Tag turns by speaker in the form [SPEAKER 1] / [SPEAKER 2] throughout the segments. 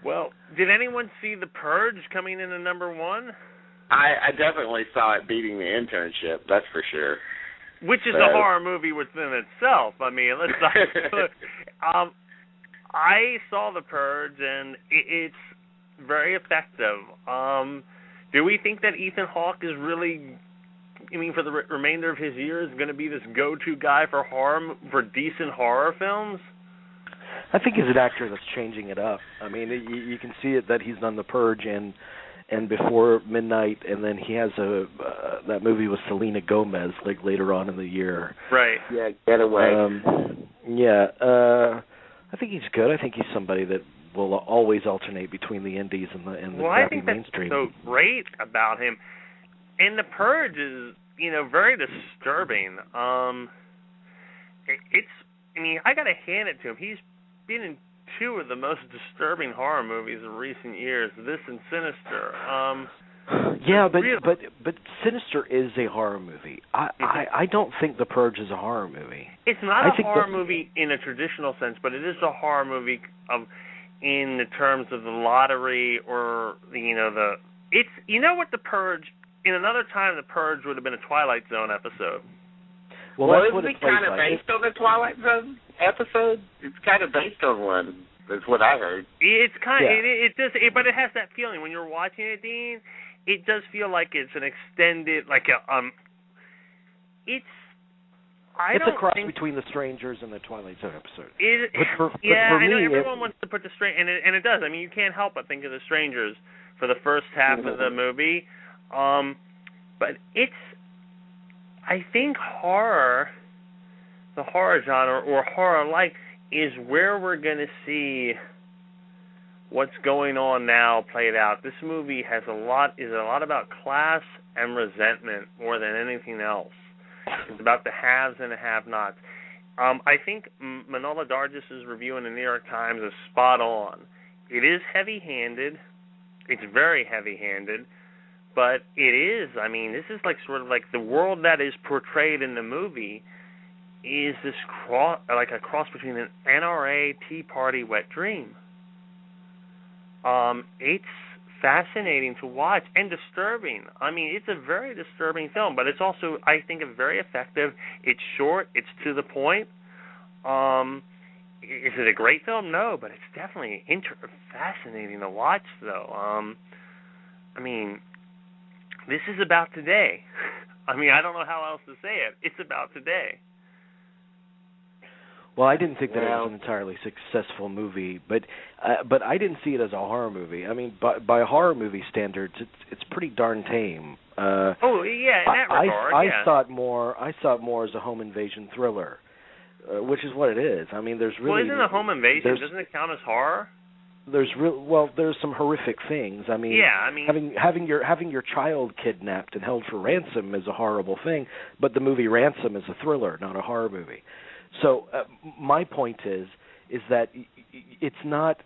[SPEAKER 1] Well, did anyone see The Purge coming in at number one?
[SPEAKER 2] I definitely saw it beating The Internship, that's for sure.
[SPEAKER 1] Which is a horror movie within itself. I mean, let's not... I saw The Purge, and it's very effective. Do we think that Ethan Hawke is really, for the remainder of his years, going to be this go-to guy for decent horror films?
[SPEAKER 3] I think he's an actor that's changing it up. I mean, you can see it that he's done The Purge and Before Midnight, and then he has that movie with Selena Gomez like later on in the year.
[SPEAKER 1] Right.
[SPEAKER 2] Yeah, Getaway.
[SPEAKER 3] I think he's good. I think he's somebody that will always alternate between the indies and the crappy mainstream.
[SPEAKER 1] Well, I think that's so great about him. And The Purge is, very disturbing. I got to hand it to him. He's been in two of the most disturbing horror movies of recent years, this and Sinister.
[SPEAKER 3] But Sinister is a horror movie. I don't think The Purge is a horror movie.
[SPEAKER 1] It's not a horror movie in a traditional sense, but it is a horror movie in the terms of the lottery or it's what The Purge. In another time, The Purge would have been a Twilight Zone episode.
[SPEAKER 2] Well, isn't it kind of based on the Twilight Zone episode? It's kind of based on one. That's what I heard.
[SPEAKER 1] It's kind of it does, but it has that feeling when you're watching it, Dean. It does feel like it's an extended, It's
[SPEAKER 3] a cross between The Strangers and the Twilight Zone episode.
[SPEAKER 1] I know everyone wants to put The Strangers, and it does. I mean, you can't help but think of The Strangers for the first half of the movie. But I think horror, the horror genre or horror-like, is where we're going to see what's going on now played out. This movie is a lot about class and resentment more than anything else. It's about the haves and the have-nots. I think Manohla Dargis's review in the New York Times is spot on. It is heavy-handed. It's very heavy-handed. But it is, this is sort of the world that is portrayed in the movie is this a cross between an NRA Tea Party wet dream. It's fascinating to watch and disturbing. It's a very disturbing film, but it's also, I think, very effective. It's short. It's to the point. Is it a great film? No, but it's definitely fascinating to watch, though. This is about today. I don't know how else to say it. It's about today.
[SPEAKER 3] Well, I didn't think that it was an entirely successful movie, but I didn't see it as a horror movie. By horror movie standards, it's pretty darn tame.
[SPEAKER 1] In that regard,
[SPEAKER 3] I saw it more as a home invasion thriller, which is what it is. There's really.
[SPEAKER 1] Well, isn't a home invasion? Doesn't it count as horror?
[SPEAKER 3] There's some horrific things. Having your child kidnapped and held for ransom is a horrible thing, but the movie Ransom is a thriller, not a horror movie. So my point is that it's not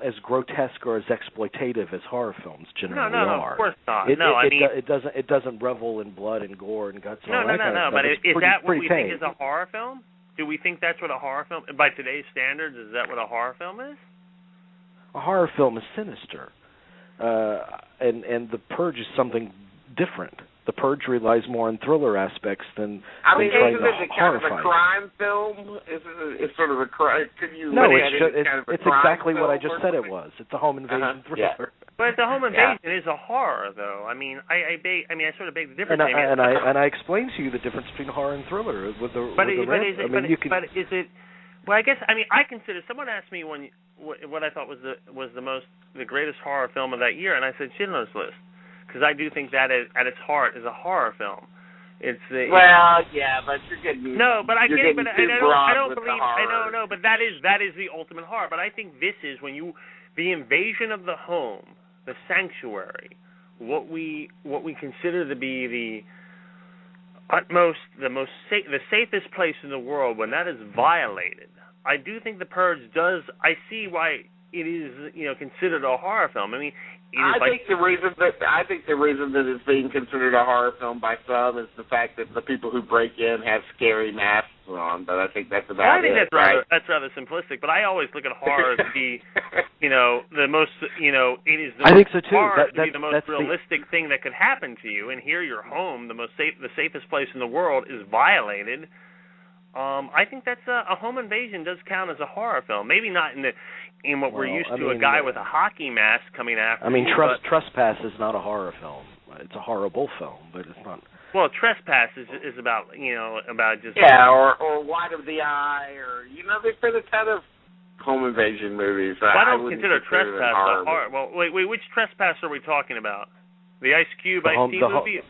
[SPEAKER 3] as grotesque or as exploitative as horror films generally are.
[SPEAKER 1] No, of course not.
[SPEAKER 3] It doesn't revel in blood and gore and guts.
[SPEAKER 1] No. But is that what we think is a horror film? Do we think that's what a horror film, by today's standards, is that what a horror film is?
[SPEAKER 3] A horror film is sinister, and The Purge is something different. The Purge relies more on thriller aspects than
[SPEAKER 2] isn't it kind of a crime film? It's sort of a crime.
[SPEAKER 3] It's exactly what I just said it was. It's a home invasion thriller.
[SPEAKER 1] Yeah. But the home invasion is a horror, though. I sort of beg the difference.
[SPEAKER 3] And I explained to you the difference between horror and thriller with the. But
[SPEAKER 1] is it? Well, I guess I consider. Someone asked me what I thought was the greatest horror film of that year, and I said Schindler's List. Because I do think that at its heart is a horror film. But
[SPEAKER 2] you're getting
[SPEAKER 1] but I
[SPEAKER 2] get it.
[SPEAKER 1] But I don't believe. I don't know. But that is the ultimate horror. But I think this is the invasion of the home, the sanctuary, what we consider to be the safest place in the world. When that is violated, I do think The Purge does. I see why it is considered a horror film. I mean,
[SPEAKER 2] I think the reason that it's being considered a horror film by some is the fact that the people who break in have scary masks on. But I think that's about it.
[SPEAKER 1] That's rather simplistic. But I always look at horror as the the most it is.
[SPEAKER 3] I think so too.
[SPEAKER 1] Horror to be the most realistic thing that could happen to you. And here, your home, the safest place in the world, is violated. I think that's a home invasion does count as a horror film. Maybe not in what we're used to, a guy with a hockey mask coming after.
[SPEAKER 3] I mean, Trespass is not a horror film. It's a horrible film, but it's not.
[SPEAKER 1] Well, Trespass is about about just
[SPEAKER 2] or White of the Eye, or there's been a ton of home invasion movies.
[SPEAKER 1] Well, I don't consider Trespass a horror. Well, wait, which Trespass are we talking about? The Ice Cube Ice T movie?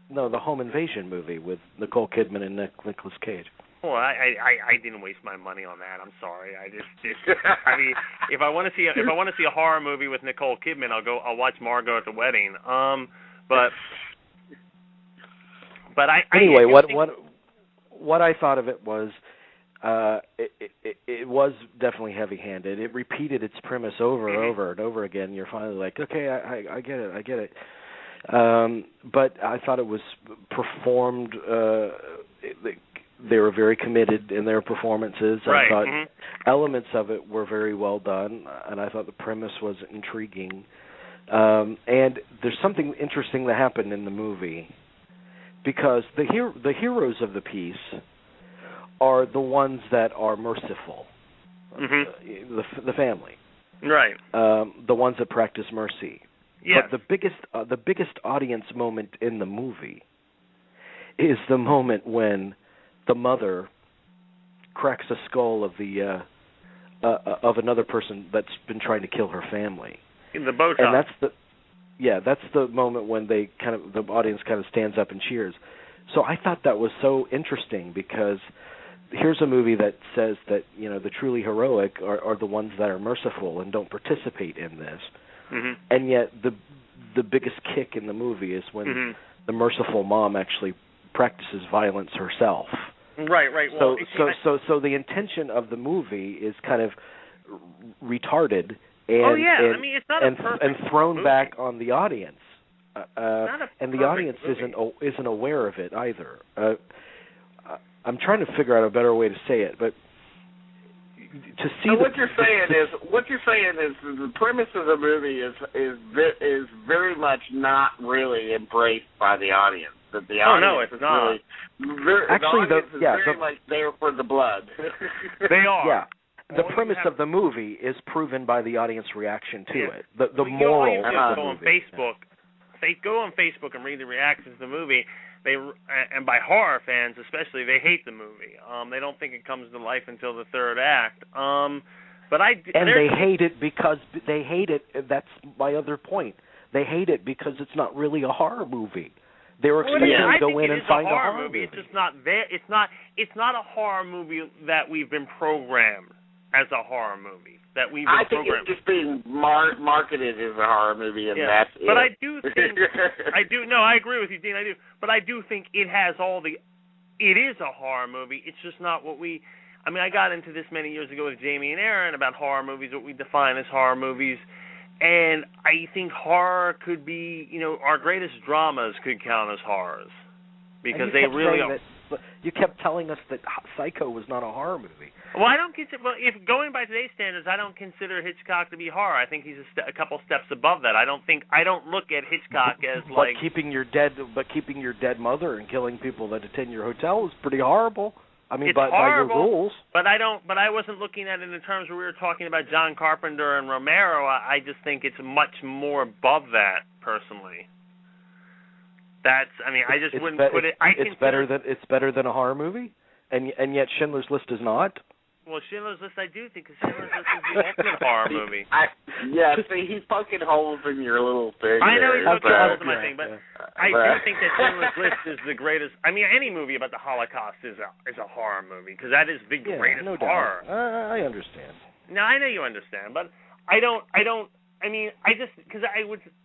[SPEAKER 3] No, the home invasion movie with Nicole Kidman and Nicolas Cage.
[SPEAKER 1] Well, I didn't waste my money on that. I'm sorry. I mean, if I want to see a horror movie with Nicole Kidman, I'll watch Margot at the Wedding.
[SPEAKER 3] Anyway, what I thought of it was it was definitely heavy-handed. It repeated its premise over and over and over again. You're finally like, okay, I get it. But I thought it was performed. They were very committed in their performances.
[SPEAKER 1] Right.
[SPEAKER 3] I thought elements of it were very well done, and I thought the premise was intriguing. And there's something interesting that happened in the movie, because the heroes of the piece are the ones that are merciful, the family,
[SPEAKER 1] right?
[SPEAKER 3] The ones that practice mercy.
[SPEAKER 1] Yes.
[SPEAKER 3] But the biggest audience moment in the movie is the moment when the mother cracks the skull of another person that's been trying to kill her family.
[SPEAKER 1] In the boat
[SPEAKER 3] and that's the moment when the audience kind of stands up and cheers. So I thought that was so interesting, because here's a movie that says that the truly heroic are the ones that are merciful and don't participate in this.
[SPEAKER 1] Mm-hmm.
[SPEAKER 3] And yet the biggest kick in the movie is when the merciful mom actually practices violence herself.
[SPEAKER 1] Right. Well,
[SPEAKER 3] so the intention of the movie is kind of retarded
[SPEAKER 1] it's not
[SPEAKER 3] and thrown
[SPEAKER 1] movie.
[SPEAKER 3] back on the audience. And the audience
[SPEAKER 1] movie.
[SPEAKER 3] isn't aware of it either. I'm trying to figure out a better way to say it, but to see
[SPEAKER 2] what you're saying is the premise of the movie is very much not really embraced by the audience. That the audience
[SPEAKER 1] it's not.
[SPEAKER 2] Actually, the audience is very much there for the blood.
[SPEAKER 1] They are.
[SPEAKER 3] Yeah. The premise of the movie is proven by the audience reaction to it. The moral.
[SPEAKER 1] Go on Facebook. Go on Facebook and read the reactions to the movie. And by horror fans especially, they hate the movie. They don't think it comes to life until the third act. They hate it because that's my other point. They hate it because it's not really a horror movie. They were expecting to go in and find a horror movie. It's just not there. It's not a horror movie that we've been programmed as a horror movie. I
[SPEAKER 2] think it's just being marketed as a horror movie, and that's it.
[SPEAKER 1] But I do think I agree with you, Dean. I do, but I do think it has it is a horror movie. It's just not what we. I mean, I got into this many years ago with Jamie and Aaron about horror movies, what we define as horror movies, and I think horror could be, our greatest dramas could count as horrors, because they really are.
[SPEAKER 3] You kept telling us that Psycho was not a horror movie.
[SPEAKER 1] Well, I don't consider. Well, if going by today's standards, I don't consider Hitchcock to be horror. I think he's a couple steps above that. I don't look at Hitchcock as like.
[SPEAKER 3] Keeping your dead mother and killing people that attend your hotel is pretty horrible. I mean, by your rules.
[SPEAKER 1] But I wasn't looking at it in terms where we were talking about John Carpenter and Romero. I just think it's much more above that, personally. I just wouldn't put it.
[SPEAKER 3] It's better than a horror movie, and yet Schindler's List is not.
[SPEAKER 1] Well, Schindler's List, I do think, because Schindler's List is the ultimate horror movie.
[SPEAKER 2] See, he's poking holes in your little thing.
[SPEAKER 1] I know he's poking holes in my thing, but I do think that Schindler's List is the greatest. I mean, any movie about the Holocaust is a horror movie, because that is the greatest horror.
[SPEAKER 3] I understand.
[SPEAKER 1] No, I know you understand, but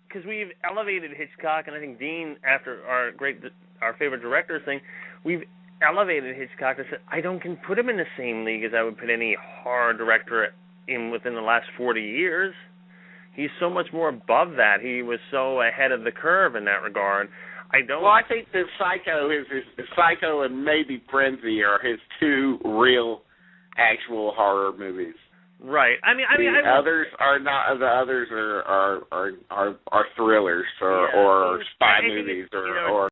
[SPEAKER 1] because we've elevated Hitchcock, and I think Dean, after our favorite directors thing, we've elevated Hitchcock. I said I don't put him in the same league as I would put any horror director within the last 40 years. He's so much more above that. He was so ahead of the curve in that regard.
[SPEAKER 2] Well, I think that Psycho and maybe Frenzy are his two real, actual horror movies.
[SPEAKER 1] Right.
[SPEAKER 2] The others are not. The others are thrillers or spy movies or